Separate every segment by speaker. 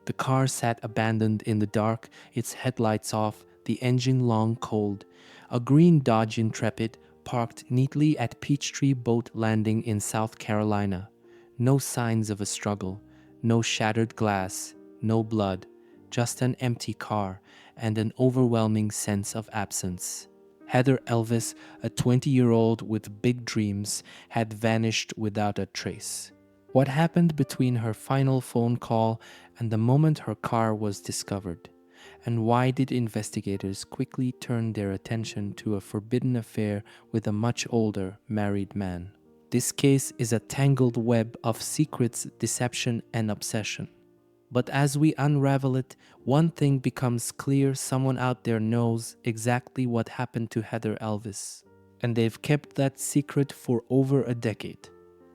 Speaker 1: The car sat abandoned in the dark, its headlights off, the engine long cold. A green Dodge Intrepid parked neatly at Peachtree Boat Landing in South Carolina. No signs of a struggle, no shattered glass, no blood, just an empty car and an overwhelming sense of absence. Heather Elvis, a 20-year-old with big dreams, had vanished without a trace. What happened between her final phone call and the moment her car was discovered? And why did investigators quickly turn their attention to a forbidden affair with a much older married man? This case is a tangled web of secrets, deception, and obsession. But as we unravel it, one thing becomes clear: someone out there knows exactly what happened to Heather Elvis. And they've kept that secret for over a decade.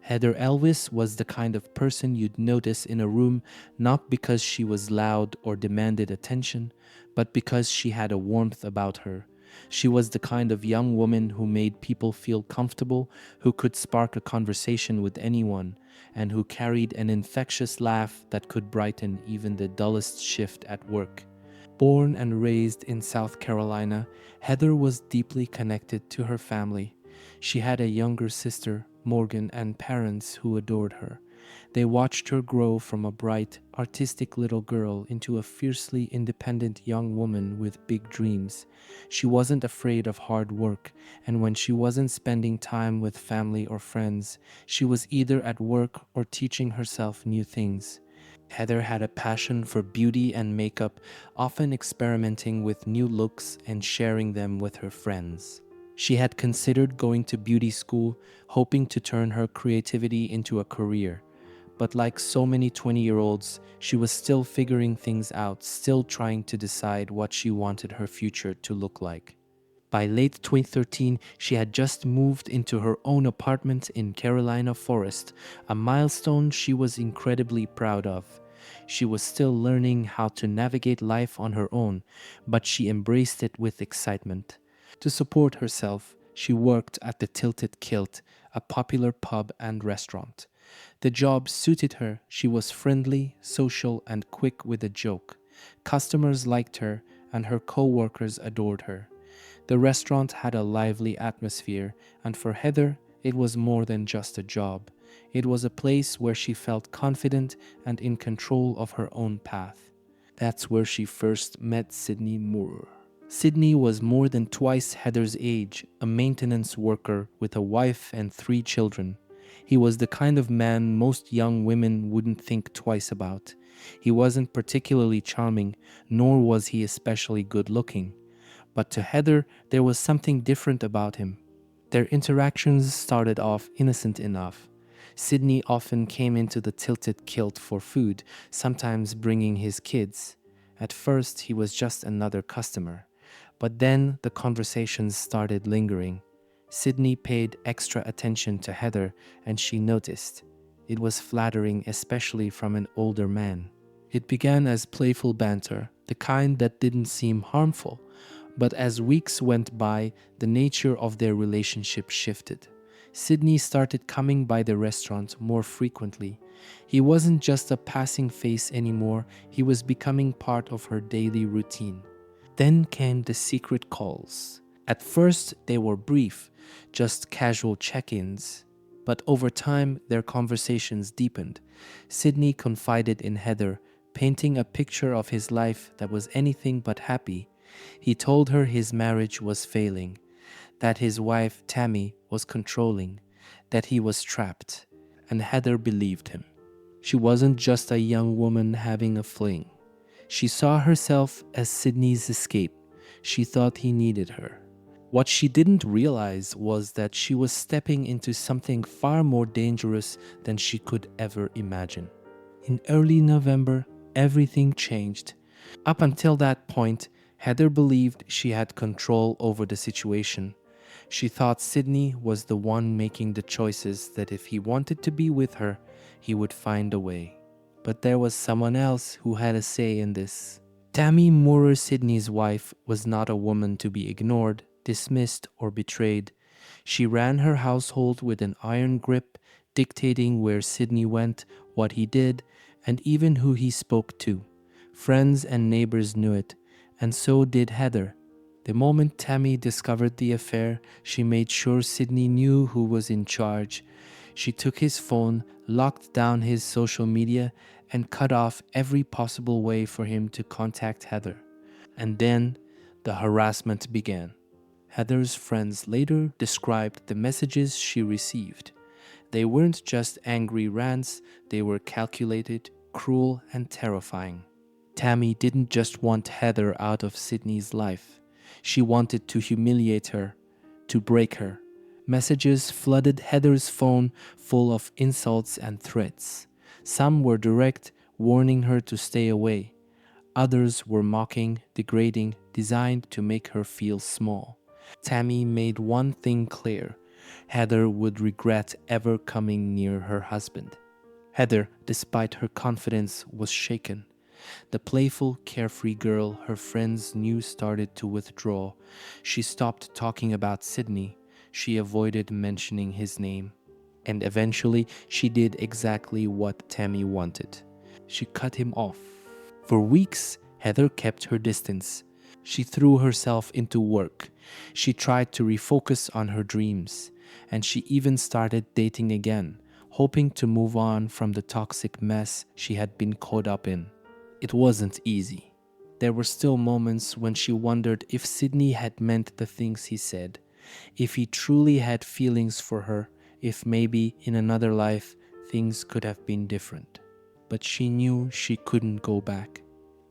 Speaker 1: Heather Elvis was the kind of person you'd notice in a room, not because she was loud or demanded attention, but because she had a warmth about her. She was the kind of young woman who made people feel comfortable, who could spark a conversation with anyone, and who carried an infectious laugh that could brighten even the dullest shift at work. Born and raised in South Carolina, Heather was deeply connected to her family. She had a younger sister, Morgan, and parents who adored her. They watched her grow from a bright, artistic little girl into a fiercely independent young woman with big dreams. She wasn't afraid of hard work, and when she wasn't spending time with family or friends, she was either at work or teaching herself new things. Heather had a passion for beauty and makeup, often experimenting with new looks and sharing them with her friends. She had considered going to beauty school, hoping to turn her creativity into a career. But like so many 20-year-olds, she was still figuring things out, still trying to decide what she wanted her future to look like. By late 2013, she had just moved into her own apartment in Carolina Forest, a milestone she was incredibly proud of. She was still learning how to navigate life on her own, but she embraced it with excitement. To support herself, she worked at the Tilted Kilt, a popular pub and restaurant. The job suited her. She was friendly, social, and quick with a joke. Customers liked her, and her co-workers adored her. The restaurant had a lively atmosphere, and for Heather, it was more than just a job. It was a place where she felt confident and in control of her own path. That's where she first met Sydney Moore. Sydney was more than twice Heather's age, a maintenance worker with a wife and 3 children. He was the kind of man most young women wouldn't think twice about. He wasn't particularly charming, nor was he especially good-looking. But to Heather, there was something different about him. Their interactions started off innocent enough. Sydney often came into the Tilted Kilt for food, sometimes bringing his kids. At first, he was just another customer. But then the conversations started lingering. Sydney paid extra attention to Heather, and she noticed. It was flattering, especially from an older man. It began as playful banter, the kind that didn't seem harmful. But as weeks went by, the nature of their relationship shifted. Sydney started coming by the restaurant more frequently. He wasn't just a passing face anymore, he was becoming part of her daily routine. Then came the secret calls. At first, they were brief, just casual check-ins. But over time, their conversations deepened. Sydney confided in Heather, painting a picture of his life that was anything but happy. He told her his marriage was failing, that his wife, Tammy, was controlling, that he was trapped, and Heather believed him. She wasn't just a young woman having a fling. She saw herself as Sydney's escape. She thought he needed her. What she didn't realize was that she was stepping into something far more dangerous than she could ever imagine. In early November, everything changed. Up until that point, Heather believed she had control over the situation. She thought Sydney was the one making the choices, that if he wanted to be with her, he would find a way. But there was someone else who had a say in this. Tammy Moorer, Sydney's wife, was not a woman to be ignored, dismissed, or betrayed. She ran her household with an iron grip, dictating where Sydney went, what he did, and even who he spoke to. Friends and neighbors knew it, and so did Heather. The moment Tammy discovered the affair, she made sure Sydney knew who was in charge. She took his phone, locked down his social media, and cut off every possible way for him to contact Heather. And then the harassment began. Heather's friends later described the messages she received. They weren't just angry rants, they were calculated, cruel, and terrifying. Tammy didn't just want Heather out of Sydney's life. She wanted to humiliate her, to break her. Messages flooded Heather's phone full of insults and threats. Some were direct, warning her to stay away. Others were mocking, degrading, designed to make her feel small. Tammy made one thing clear: Heather would regret ever coming near her husband. Heather, despite her confidence, was shaken. The playful, carefree girl her friends knew started to withdraw. She stopped talking about Sydney. She avoided mentioning his name. And eventually, she did exactly what Tammy wanted. She cut him off. For weeks, Heather kept her distance. She threw herself into work. She tried to refocus on her dreams. And she even started dating again, hoping to move on from the toxic mess she had been caught up in. It wasn't easy. There were still moments when she wondered if Sydney had meant the things he said, if he truly had feelings for her, if maybe in another life things could have been different. But she knew she couldn't go back.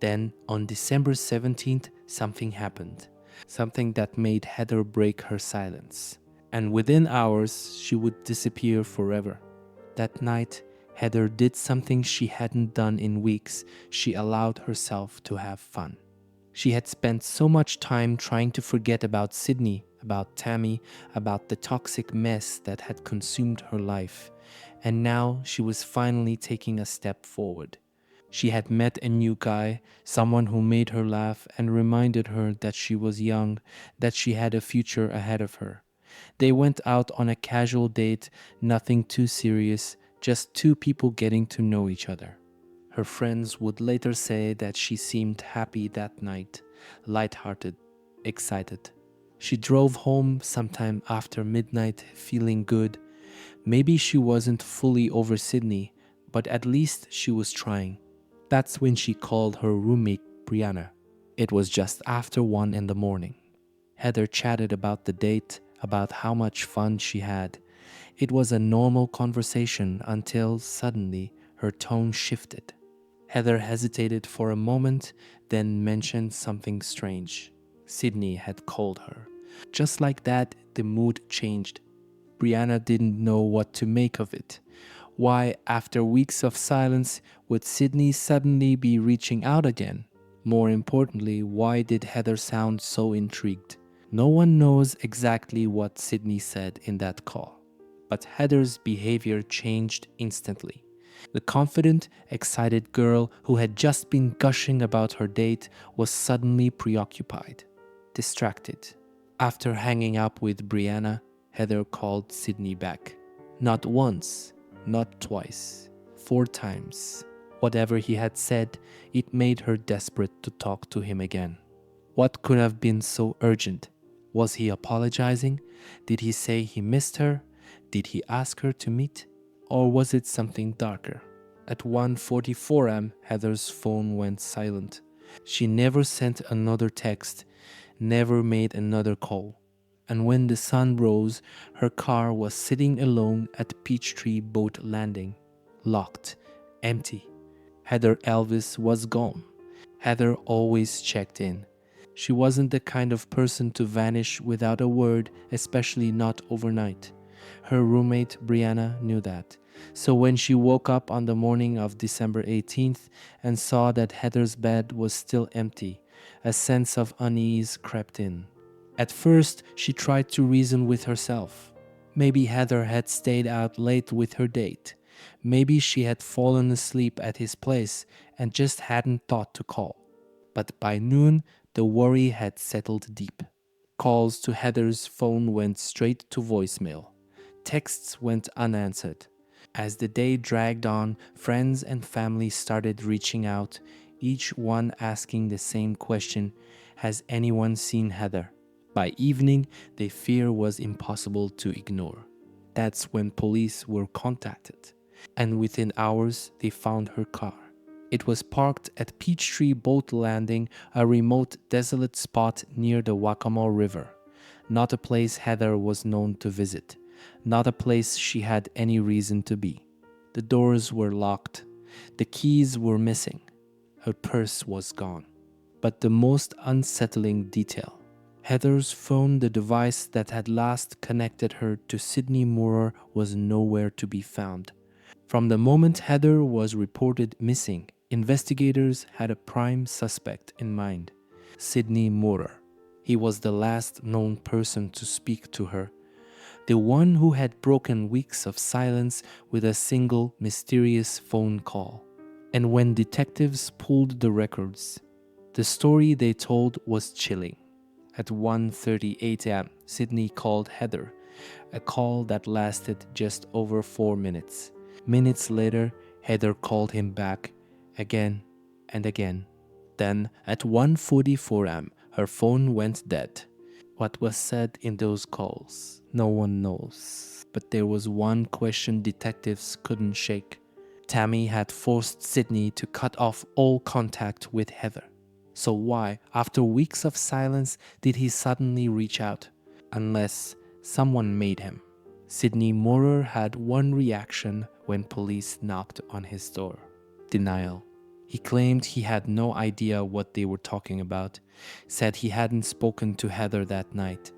Speaker 1: Then, on December 17th, something happened. Something that made Heather break her silence. And within hours, she would disappear forever. That night, Heather did something she hadn't done in weeks. She allowed herself to have fun. She had spent so much time trying to forget about Sydney, about Tammy, about the toxic mess that had consumed her life. And now she was finally taking a step forward. She had met a new guy, someone who made her laugh and reminded her that she was young, that she had a future ahead of her. They went out on a casual date, nothing too serious, just two people getting to know each other. Her friends would later say that she seemed happy that night, lighthearted, excited. She drove home sometime after midnight, feeling good. Maybe she wasn't fully over Sydney, but at least she was trying. That's when she called her roommate, Brianna. It was just after 1 in the morning. Heather chatted about the date, about how much fun she had. It was a normal conversation until suddenly her tone shifted. Heather hesitated for a moment, then mentioned something strange. Sydney had called her. Just like that, the mood changed. Brianna didn't know what to make of it. Why, after weeks of silence, would Sydney suddenly be reaching out again? More importantly, why did Heather sound so intrigued? No one knows exactly what Sydney said in that call, but Heather's behavior changed instantly. The confident, excited girl who had just been gushing about her date was suddenly preoccupied, distracted. After hanging up with Brianna, Heather called Sydney back. Not once, not twice, 4 times. Whatever he had said, it made her desperate to talk to him again. What could have been so urgent? Was he apologizing? Did he say he missed her? Did he ask her to meet? Or was it something darker? At 1:44 am, Heather's phone went silent. She never sent another text, never made another call. And when the sun rose, her car was sitting alone at Peachtree Boat Landing, locked, empty. Heather Elvis was gone. Heather always checked in. She wasn't the kind of person to vanish without a word, especially not overnight. Her roommate, Brianna, knew that. So when she woke up on the morning of December 18th and saw that Heather's bed was still empty, a sense of unease crept in. At first, she tried to reason with herself. Maybe Heather had stayed out late with her date. Maybe she had fallen asleep at his place and just hadn't thought to call. But by noon, the worry had settled deep. Calls to Heather's phone went straight to voicemail. Texts went unanswered. As the day dragged on, friends and family started reaching out, each one asking the same question: has anyone seen Heather? By evening, the fear was impossible to ignore. That's when police were contacted, and within hours, they found her car. It was parked at Peachtree Boat Landing, a remote, desolate spot near the Waccamaw River. Not a place Heather was known to visit, not a place she had any reason to be. The doors were locked, the keys were missing, her purse was gone. But the most unsettling detail: Heather's phone, the device that had last connected her to Sydney Moorer, was nowhere to be found. From the moment Heather was reported missing, investigators had a prime suspect in mind: Sydney Moorer. He was the last known person to speak to her, the one who had broken weeks of silence with a single mysterious phone call. And when detectives pulled the records, the story they told was chilling. At 1:38 a.m., Sydney called Heather, a call that lasted just over 4 minutes. Minutes later, Heather called him back again and again. Then, at 1:44 a.m., her phone went dead. What was said in those calls, no one knows. But there was one question detectives couldn't shake. Tammy had forced Sydney to cut off all contact with Heather. So why, after weeks of silence, did he suddenly reach out? Unless someone made him. Sydney Moorer had one reaction when police knocked on his door: denial. He claimed he had no idea what they were talking about, said he hadn't spoken to Heather that night,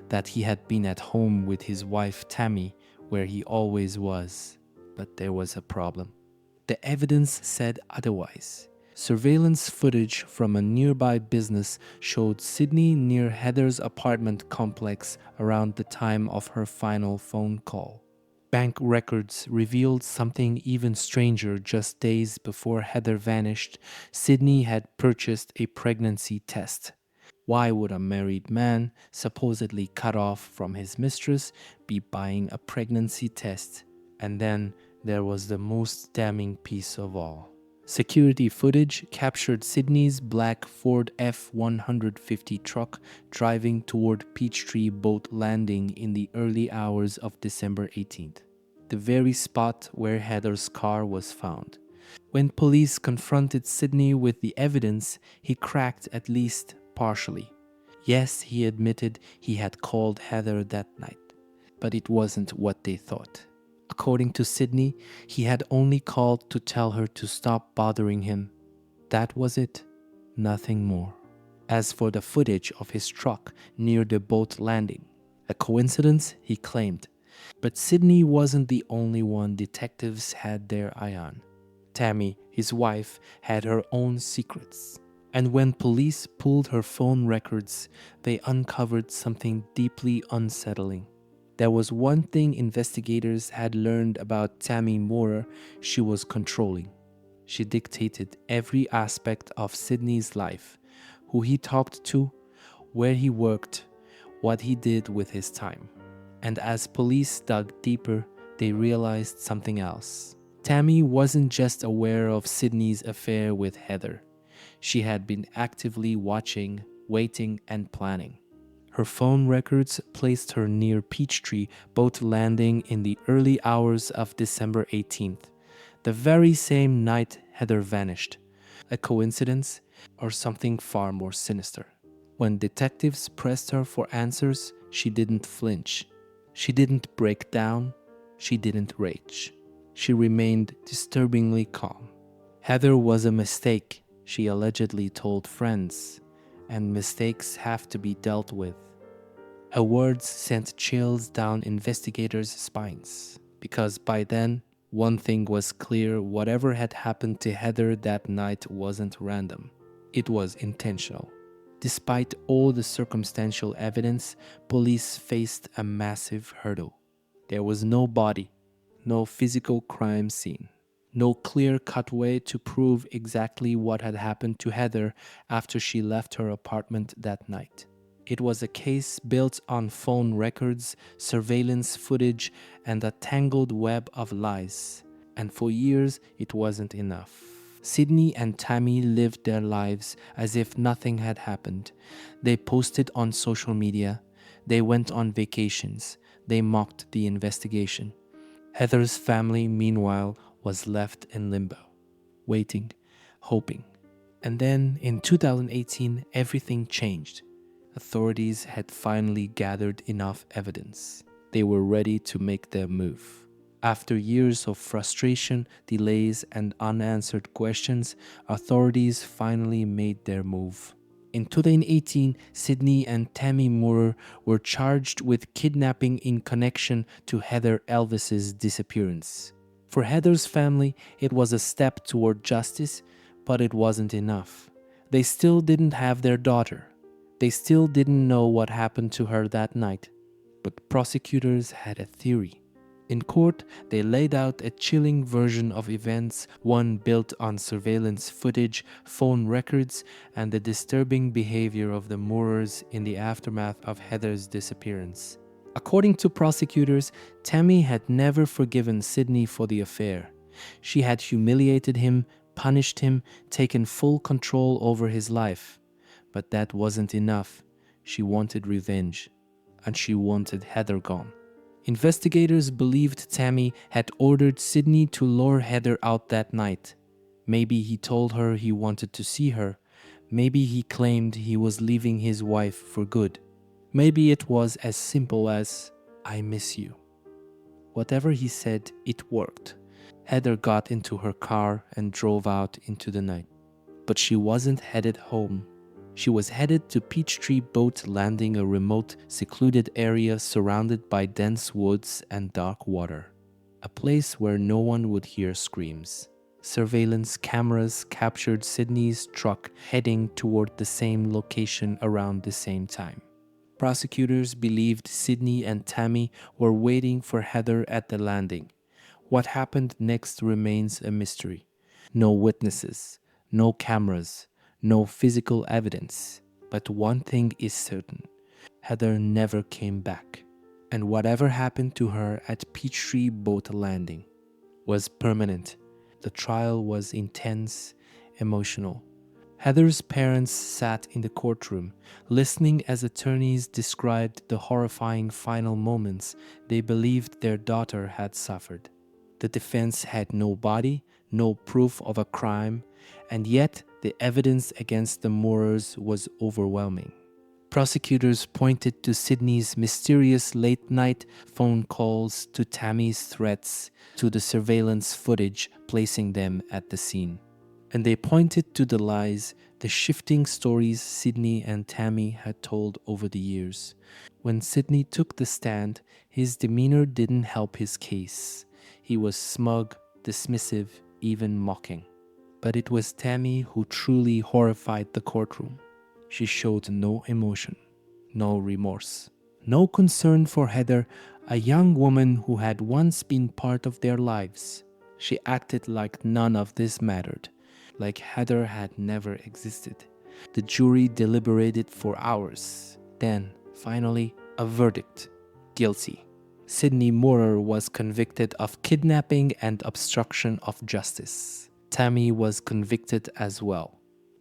Speaker 1: that he had been at home with his wife Tammy, where he always was. But there was a problem. The evidence said otherwise. Surveillance footage from a nearby business showed Sydney near Heather's apartment complex around the time of her final phone call. Bank records revealed something even stranger. Just days before Heather vanished, Sydney had purchased a pregnancy test. Why would a married man, supposedly cut off from his mistress, be buying a pregnancy test? And then there was the most damning piece of all. Security footage captured Sydney's black Ford F-150 truck driving toward Peachtree Boat Landing in the early hours of December 18th, the very spot where Heather's car was found. When police confronted Sydney with the evidence, he cracked at least partially. Yes, he admitted he had called Heather that night, but it wasn't what they thought. According to Sydney, he had only called to tell her to stop bothering him. That was it, nothing more. As for the footage of his truck near the boat landing, a coincidence, he claimed. But Sydney wasn't the only one detectives had their eye on. Tammy, his wife, had her own secrets. And when police pulled her phone records, they uncovered something deeply unsettling. There was one thing investigators had learned about Tammy Moorer: she was controlling. She dictated every aspect of Sydney's life: who he talked to, where he worked, what he did with his time. And as police dug deeper, they realized something else. Tammy wasn't just aware of Sydney's affair with Heather. She had been actively watching, waiting, and planning. Her phone records placed her near Peachtree Boat Landing in the early hours of December 18th, the very same night Heather vanished. A coincidence, or something far more sinister? When detectives pressed her for answers, she didn't flinch. She didn't break down. She didn't rage. She remained disturbingly calm. Heather was a mistake, she allegedly told friends, and mistakes have to be dealt with. Her words sent chills down investigators' spines, because by then, one thing was clear: whatever had happened to Heather that night wasn't random. It was intentional. Despite all the circumstantial evidence, police faced a massive hurdle. There was no body, no physical crime scene, no clear-cut way to prove exactly what had happened to Heather after she left her apartment that night. It was a case built on phone records, surveillance footage, and a tangled web of lies. And for years, it wasn't enough. Sydney and Tammy lived their lives as if nothing had happened. They posted on social media. They went on vacations. They mocked the investigation. Heather's family, meanwhile, was left in limbo, waiting, hoping. And then in 2018, everything changed. Authorities had finally gathered enough evidence. They were ready to make their move. After years of frustration, delays, and unanswered questions, authorities finally made their move. In 2018, Sydney and Tammy Moore were charged with kidnapping in connection to Heather Elvis's disappearance. For Heather's family, it was a step toward justice, but it wasn't enough. They still didn't have their daughter. They still didn't know what happened to her that night. But prosecutors had a theory. In court, they laid out a chilling version of events, one built on surveillance footage, phone records, and the disturbing behavior of the Moorers in the aftermath of Heather's disappearance. According to prosecutors, Tammy had never forgiven Sydney for the affair. She had humiliated him, punished him, taken full control over his life. But that wasn't enough. She wanted revenge, and she wanted Heather gone. Investigators believed Tammy had ordered Sydney to lure Heather out that night. Maybe he told her he wanted to see her. Maybe he claimed he was leaving his wife for good. Maybe it was as simple as, "I miss you." Whatever he said, it worked. Heather got into her car and drove out into the night. But she wasn't headed home. She was headed to Peachtree Boat Landing, a remote, secluded area surrounded by dense woods and dark water. A place where no one would hear screams. Surveillance cameras captured Sydney's truck heading toward the same location around the same time. Prosecutors believed Sydney and Tammy were waiting for Heather at the landing. What happened next remains a mystery. No witnesses, no cameras, no physical evidence. But one thing is certain. Heather never came back. And whatever happened to her at Peachtree Boat Landing was permanent. The trial was intense, emotional. Heather's parents sat in the courtroom, listening as attorneys described the horrifying final moments they believed their daughter had suffered. The defense had no body, no proof of a crime, and yet the evidence against the Moorers was overwhelming. Prosecutors pointed to Sydney's mysterious late-night phone calls, to Tammy's threats, to the surveillance footage, placing them at the scene. And they pointed to the lies, the shifting stories Sydney and Tammy had told over the years. When Sydney took the stand, his demeanor didn't help his case. He was smug, dismissive, even mocking. But it was Tammy who truly horrified the courtroom. She showed no emotion, no remorse, no concern for Heather, a young woman who had once been part of their lives. She acted like none of this mattered, like Heather had never existed. The jury deliberated for hours. Then, finally, a verdict: guilty. Sydney Moorer was convicted of kidnapping and obstruction of justice. Tammy was convicted as well.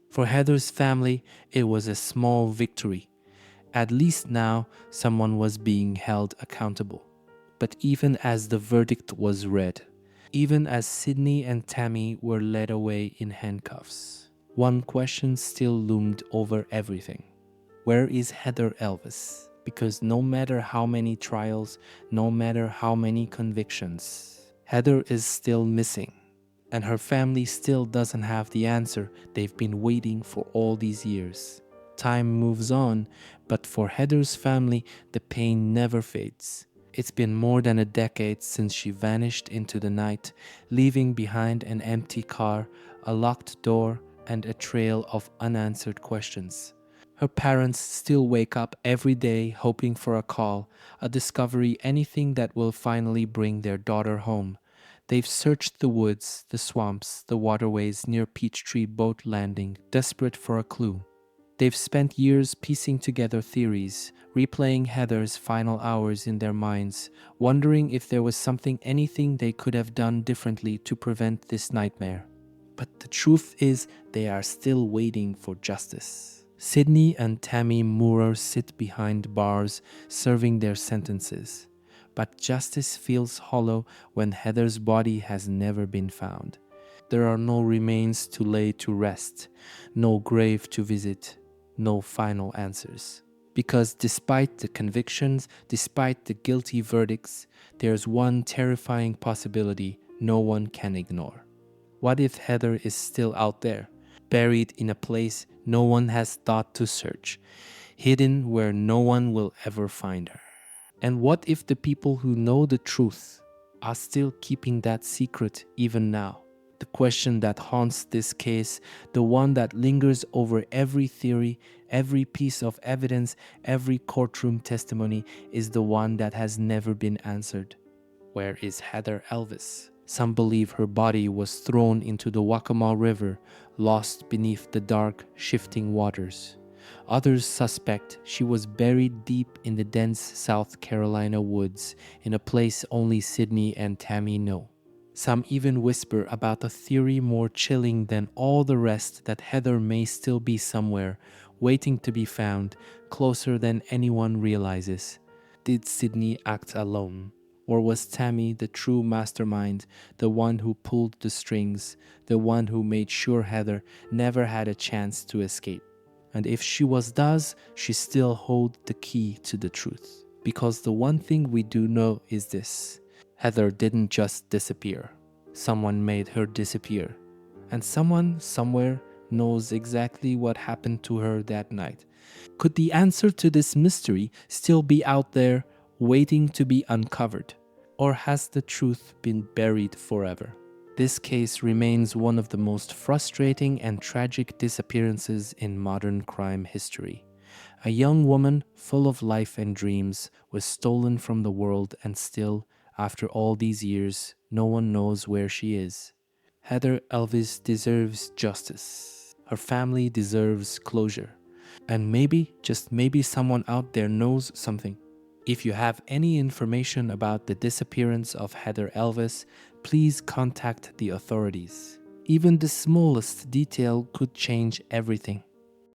Speaker 1: For Heather's family, it was a small victory. At least now, someone was being held accountable. But even as the verdict was read, even as Sydney and Tammy were led away in handcuffs, one question still loomed over everything. Where is Heather Elvis? Because no matter how many trials, no matter how many convictions, Heather is still missing. And her family still doesn't have the answer they've been waiting for all these years. Time moves on, but for Heather's family, the pain never fades. It's been more than a decade since she vanished into the night, leaving behind an empty car, a locked door, and a trail of unanswered questions. Her parents still wake up every day hoping for a call, a discovery, anything that will finally bring their daughter home. They've searched the woods, the swamps, the waterways near Peachtree Boat Landing, desperate for a clue. They've spent years piecing together theories, replaying Heather's final hours in their minds, wondering if there was anything they could have done differently to prevent this nightmare. But the truth is, they are still waiting for justice. Sydney and Tammy Moorer sit behind bars, serving their sentences. But justice feels hollow when Heather's body has never been found. There are no remains to lay to rest, no grave to visit, no final answers. Because despite the convictions, despite the guilty verdicts, there's one terrifying possibility no one can ignore. What if Heather is still out there, buried in a place no one has thought to search, hidden where no one will ever find her? And what if the people who know the truth are still keeping that secret even now? The question that haunts this case, the one that lingers over every theory, every piece of evidence, every courtroom testimony, is the one that has never been answered. Where is Heather Elvis? Some believe her body was thrown into the Waccamaw River, lost beneath the dark, shifting waters. Others suspect she was buried deep in the dense South Carolina woods, in a place only Sydney and Tammy know. Some even whisper about a theory more chilling than all the rest, that Heather may still be somewhere, waiting to be found, closer than anyone realizes. Did Sydney act alone? Or was Tammy the true mastermind, the one who pulled the strings, the one who made sure Heather never had a chance to escape? And if she was thus, she still holds the key to the truth. Because the one thing we do know is this: Heather didn't just disappear. Someone made her disappear. And someone, somewhere, knows exactly what happened to her that night. Could the answer to this mystery still be out there, waiting to be uncovered? Or has the truth been buried forever? This case remains one of the most frustrating and tragic disappearances in modern crime history. A young woman full of life and dreams was stolen from the world, and still, after all these years, no one knows where she is. Heather Elvis deserves justice. Her family deserves closure. And maybe, just maybe, someone out there knows something. If you have any information about the disappearance of Heather Elvis, please contact the authorities. Even the smallest detail could change everything.